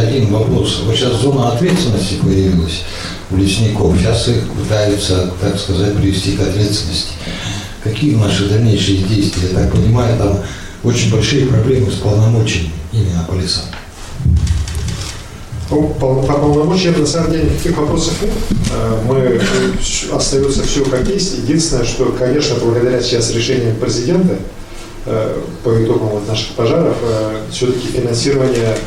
один вопрос. Вот сейчас зона ответственности появилась у лесников. Сейчас их пытаются, так сказать, привести к ответственности. Какие наши дальнейшие действия? Я так понимаю, там очень большие проблемы с полномочиями именно по лесам. По полномочиям, на самом деле, никаких вопросов нет. Остается все как есть. Единственное, что, конечно, благодаря сейчас решениям президента по итогам вот наших пожаров, все-таки финансирование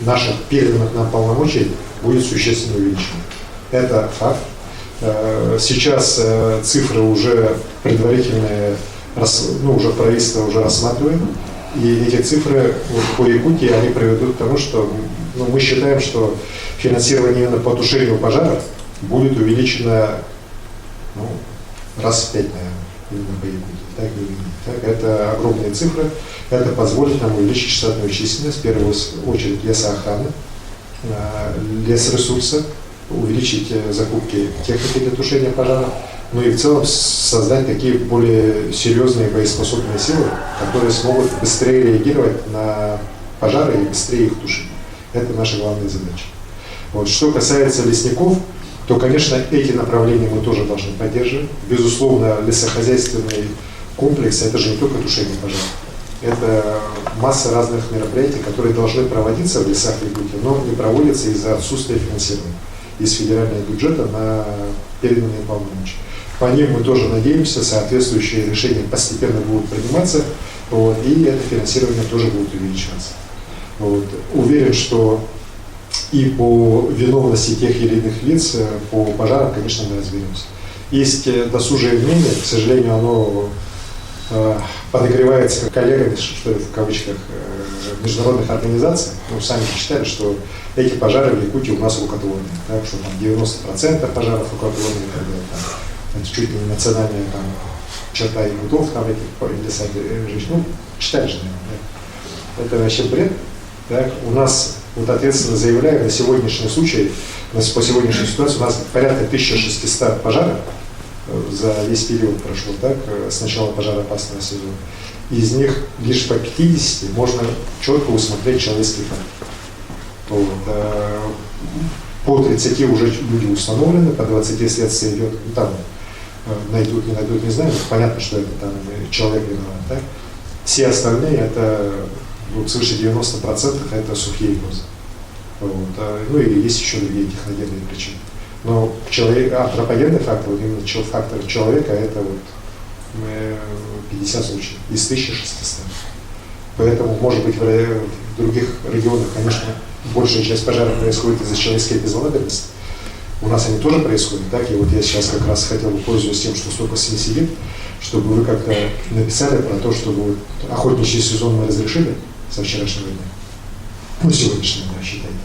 наших переданных нам полномочий будет существенно увеличено. Это факт. Сейчас цифры уже предварительные, уже правительство уже рассматривает. И эти цифры по Якутии, они приведут к тому, что мы считаем, что финансирование именно по тушению пожаров будет увеличено раз в 5, наверное, именно по Якутии. Так или нет. Так, это огромные цифры. Это позволит нам увеличить штатную численность, в первую очередь лесоохраны, лесресурсы, увеличить закупки техники для тушения пожаров, ну и в целом создать такие более серьезные боеспособные силы, которые смогут быстрее реагировать на пожары и быстрее их тушить. Это наша главная задача. Вот. Что касается лесников, то, конечно, эти направления мы тоже должны поддерживать. Безусловно, лесохозяйственный комплекс – это же не только тушение пожаров. Это масса разных мероприятий, которые должны проводиться в лесах Якутии, но не проводятся из-за отсутствия финансирования из федерального бюджета на переданные полномочия. По ним мы тоже надеемся, соответствующие решения постепенно будут приниматься, вот, и это финансирование тоже будет увеличиваться. Вот. Уверен, что и по виновности тех или иных лиц по пожарам, конечно, мы разберемся. Есть досужее мнение, к сожалению, оно подогревается коллегами, что ли, в кавычках, международных организаций. Сами читали, что эти пожары в Якутии у нас рукотворные, так, что там 90% пожаров рукотворные, это чуть ли не национальная черта якутов, там этих лесах жить. Читали же, наверное, да? Это вообще бред. Так? У нас, ответственно заявляю, на сегодняшний случай, по сегодняшней ситуации у нас порядка 1600 пожаров за весь период прошло, так, с начала пожароопасного сезона. Из них лишь по 50 можно четко усмотреть человеческий фактор. Вот. По 30 уже люди установлены, по 20 следствие идет, там найдут, не знаю, но понятно, что это там человек виноват. Так? Все остальные, это свыше 90% это сухие козы. Вот. И есть еще другие техногенные причины. Но антропогенный фактор, именно фактор человека, это 50 случаев из 1600. Поэтому, может быть, в других регионах, конечно, большая часть пожаров происходит из-за человеческой безалаберности. У нас они тоже происходят, так? И вот я сейчас как раз хотел бы, пользуясь тем, что столько СМИ сидит, чтобы вы как-то написали про то, чтобы охотничий сезон мы разрешили со вчерашнего дня. Сегодняшнего, да, считайте.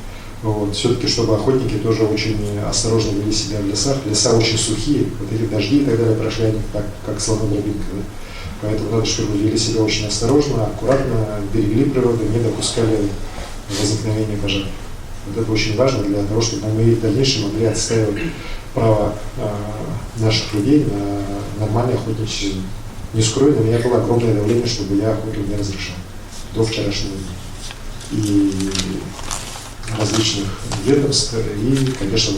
Вот. Все-таки, чтобы охотники тоже очень осторожно вели себя в лесах. Леса очень сухие, вот эти дожди и так далее прошли они как слонодробинка. Да? Поэтому надо, чтобы вели себя очень осторожно, аккуратно, берегли природу, не допускали возникновения пожаров. Вот это очень важно для того, чтобы мы в дальнейшем могли отстаивать право наших людей на нормальный охотничий сезон. Не скрою, на меня было огромное давление, чтобы я охоту не разрешал до вчерашнего дня. И различных ведомств, и, конечно,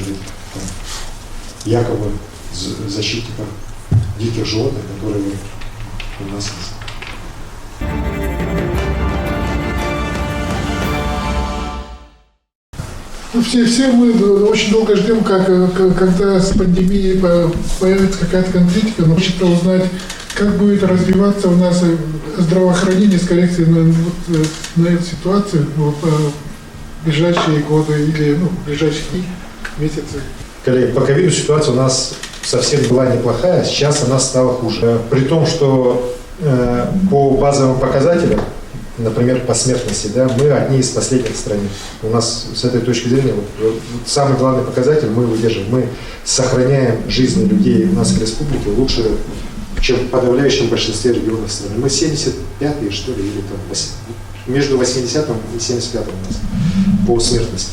якобы защитников диких животных, которые у нас есть. Все мы очень долго ждем, когда с пандемией появится какая-то конкретика, но хочется узнать, как будет развиваться у нас здравоохранение с коррекцией на эту ситуацию в ближайшие годы или в ближайшие дни, месяцы. Коллеги, по ковиду ситуация у нас совсем была неплохая, сейчас она стала хуже. При том, что по базовым показателям, например, по смертности, да, мы одни из последних в стране. У нас с этой точки зрения самый главный показатель мы выдерживаем. Мы сохраняем жизни людей у нас в республике лучше, чем в подавляющем большинстве регионов страны. Мы 75-е, что ли, или там между 80-м и 75-м у нас по смертности.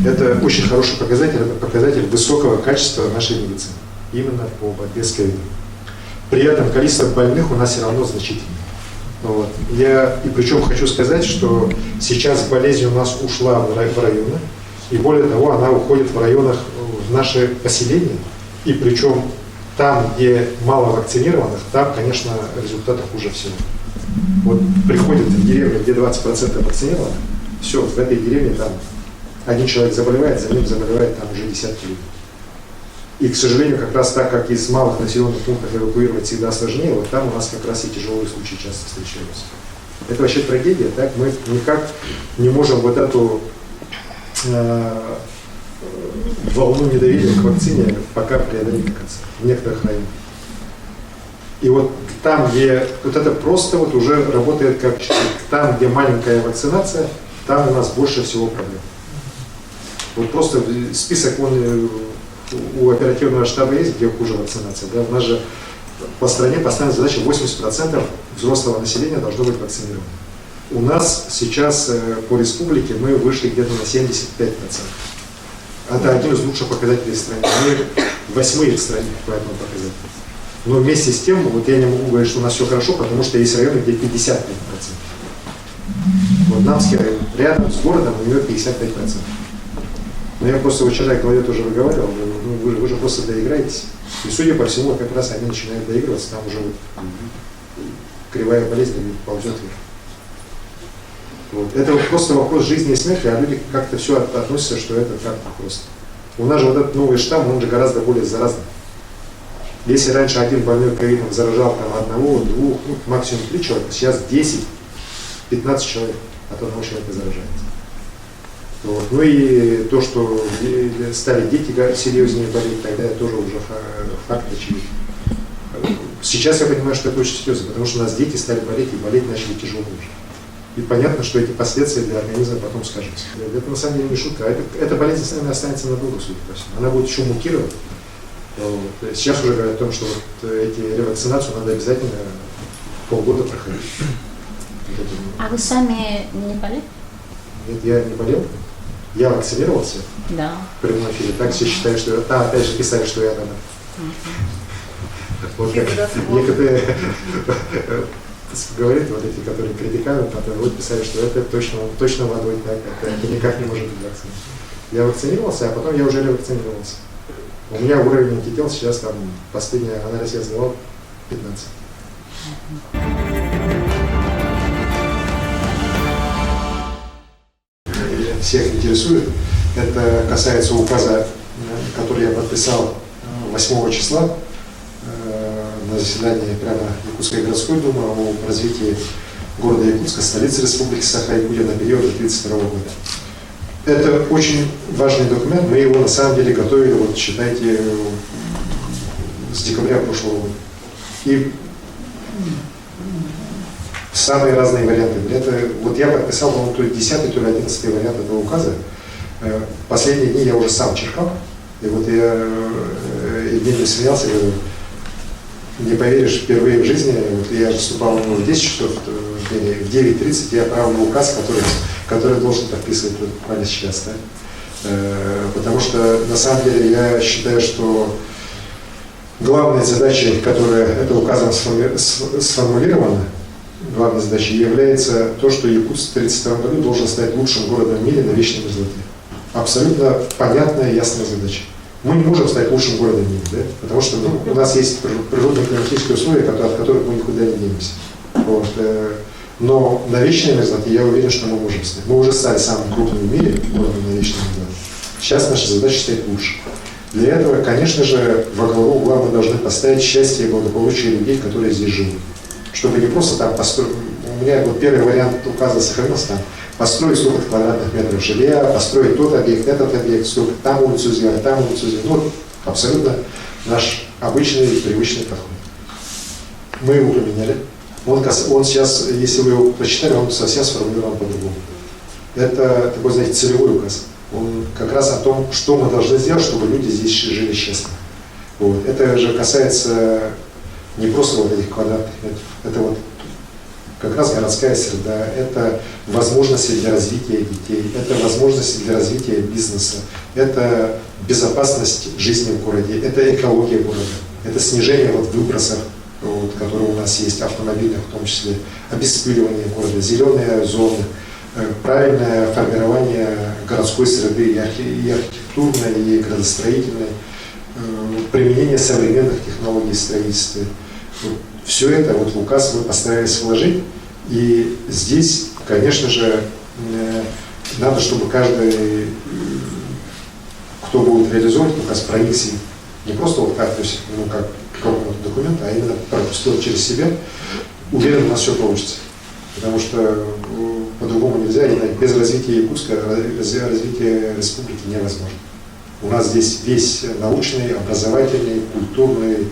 Это очень хороший показатель, это показатель высокого качества нашей медицины, именно по борьбе с ковидом. При этом количество больных у нас все равно значительно. Вот. И причем хочу сказать, что сейчас болезнь у нас ушла в районы, и более того, она уходит в районах в наши поселения, и причем там, где мало вакцинированных, там, конечно, результаты хуже всего. Вот приходят в деревню, где 20% вакцинированных, все, в этой деревне там один человек заболевает, за ним заболевает там уже десятки людей. И, к сожалению, как раз так, как из малых населенных пунктов эвакуировать всегда сложнее, вот там у нас как раз и тяжелые случаи часто встречаются. Это вообще трагедия, так? Мы никак не можем вот эту волну недоверия к вакцине пока преодолеть до конца в некоторых районах. И вот там, где вот это просто вот уже работает как там, где маленькая вакцинация, там у нас больше всего проблем. Вот просто список у оперативного штаба есть, где хуже вакцинация. Да? У нас же по стране поставлена задача 80% взрослого населения должно быть вакцинировано. У нас сейчас по республике мы вышли где-то на 75%. Это один из лучших показателей в стране. Мы 8-е в стране по этому показателю. Но вместе с тем, вот я не могу говорить, что у нас все хорошо, потому что есть районы, где 55%. Вот Намский район, рядом с городом у него 55%. Но я просто вот вчера Клаве тоже выговаривал, ну, вы же просто доиграетесь. И судя по всему, как раз они начинают доигрываться, там уже вот кривая болезнь ползет вверх. Вот. Это вот просто вопрос жизни и смерти, а люди как-то все относятся, что это так просто. У нас же вот этот новый штамм, он же гораздо более заразный. Если раньше один больной ковидом заражал там одного, двух, ну, максимум 3 человека, сейчас 10-15 человек от одного человека заражается. Вот. Ну и то, что стали дети серьезнее болеть, тогда тоже уже факт очевиден. Сейчас я понимаю, что это очень серьезно, потому что у нас дети стали болеть, и болеть начали тяжело уже. И понятно, что эти последствия для организма потом скажутся. Это на самом деле не шутка. Эта болезнь с нами останется надолго, судя по всему. Она будет еще мутировать. Вот. Сейчас уже говорят о том, что вот эти ревакцинацию надо обязательно полгода проходить. А вы сами не болели? Нет, я не болел. Я вакцинировался. Да. В прямом эфире. Так все считают, что я... Там опять же писали, что я там... Вот как некоторые говорят, вот эти, которые критикуют, вот писали, что это точно водой, так, это никак не может быть вакцина. Я вакцинировался, а потом я уже ревакцинировался. У меня уровень антител сейчас там, последний анализ я сдавал 15. Всех интересует. Это касается указа, который я подписал 8 числа на заседании прямо Якутской городской думы о развитии города Якутска, столицы Республики Саха-Якутия на период 1932 года. Это очень важный документ, мы его на самом деле готовили, вот считайте, с декабря прошлого года. И самые разные варианты. Это, вот я подписал, по-моему, то ли 10-й, то ли 11-й вариант этого указа. Последние дни я уже сам черкал. И вот я Евгений смеялся, говорю, не поверишь, впервые в жизни, вот я выступал в 10 часов, в 9:30 я отправил указ, который должен подписывать буквально сейчас. Да? Потому что на самом деле я считаю, что главной задачей, которая это указом сформулирована, главной задачей является то, что Якутск в 1932 году должен стать лучшим городом в мире на вечной мерзлоте. Абсолютно понятная и ясная задача. Мы не можем стать лучшим городом в мире, да? Потому что у нас есть природные климатические условия, от которых мы никуда не денемся. Вот. Но на вечной мерзлоте я уверен, что мы можем стать. Мы уже стали самым крупным в мире городом на вечной мерзлоте. Сейчас наша задача стать лучше. Для этого, конечно же, во главу угла мы должны поставить счастье и благополучие людей, которые здесь живут. Чтобы не просто там построить, у меня вот первый вариант указа сохранился там, построить столько квадратных метров жилья, построить тот объект, этот объект, столько, там улицу сделать, там улицу сделать. Ну, абсолютно наш обычный привычный подход. Мы его поменяли. Он сейчас, если вы его прочитали, он совсем сформулирован по-другому. Это такой, знаете, целевой указ. Он как раз о том, что мы должны сделать, чтобы люди здесь жили счастливо. Вот. Это же касается не просто вот этих квадратных метров. Это вот как раз городская среда, это возможности для развития детей, это возможности для развития бизнеса, это безопасность жизни в городе, это экология города, это снижение вот выбросов. Вот. вот, которые у нас есть, автомобильных, в том числе, обеспыливание города, зеленые зоны, правильное формирование городской среды и архитектурной, и градостроительной, применение современных технологий в строительстве. Все это вот в указ мы постарались вложить. И здесь, конечно же, надо, чтобы каждый, кто будет реализовывать указ, проникся не просто вот так, то есть, ну, как какой-то документ, а именно пропустил через себя. Уверен, у нас все получится. Потому что по-другому нельзя, и без развития Якутска развитие республики невозможно. У нас здесь весь научный, образовательный, культурный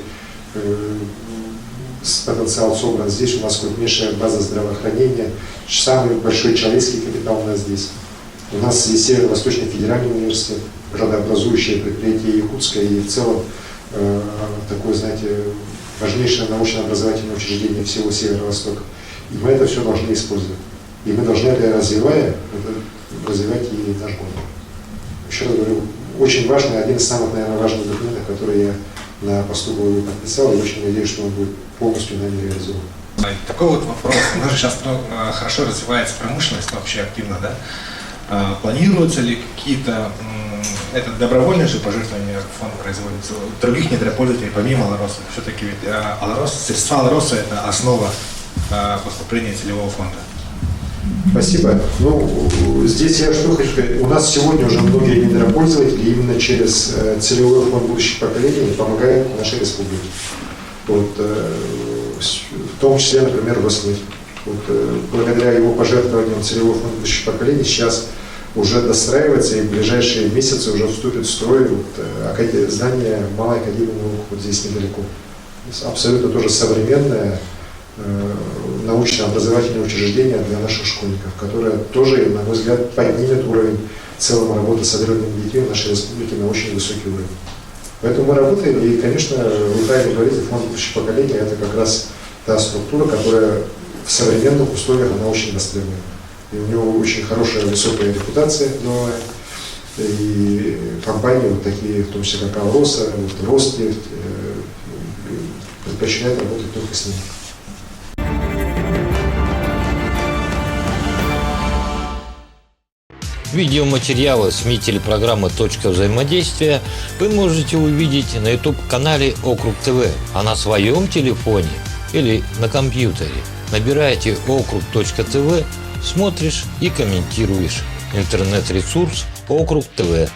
потенциал собран. Здесь у нас крупнейшая база здравоохранения, самый большой человеческий капитал у нас здесь. У нас здесь Северо-Восточный федеральный университет, градообразующее предприятие Якутска и в целом такое, знаете, важнейшее научно-образовательное учреждение всего Северо-Востока. И мы это все должны использовать. И мы должны это развивать и наш город. Еще раз говорю, очень важный, один из самых, наверное, важных документов, который я на посту главы подписал, и очень надеюсь, что он будет полностью нами реализован. Такой вот вопрос. У нас же сейчас хорошо развивается промышленность, вообще активно, да? Планируются ли какие-то, это добровольные же пожертвования фонд производится, других недропользователей, помимо Алроса? Все-таки ведь средства Алроса – это основа поступления целевого фонда. Спасибо. Ну, здесь я что хочу сказать. У нас сегодня уже многие недропользователи именно через целевой фонд будущих поколений помогают нашей республике. Вот, в том числе, например, Роснефть. Вот, благодаря его пожертвованиям целевой фонд будущих поколений сейчас уже достраивается, и в ближайшие месяцы уже вступит в строй здание Малой академии наук вот здесь недалеко. Абсолютно тоже современное научно-образовательное учреждение для наших школьников, которое тоже, на мой взгляд, поднимет уровень в целом работы с одаренными детьми в нашей республике на очень высокий уровень. Поэтому мы работаем, и, конечно, вы правильно говорите, фонд будущих поколений – это как раз та структура, которая в современных условиях она очень востребована. И у него очень хорошая, высокая репутация новая. И компании, вот такие, в том числе как Алроса, вот, Роснефть, предпочитают работать только с ними. Видеоматериалы с телепрограммы «Точка взаимодействия» вы можете увидеть на YouTube-канале Округ ТВ, а на своем телефоне или на компьютере набираете Округ.ТВ, смотришь и комментируешь. Интернет-ресурс Округ ТВ.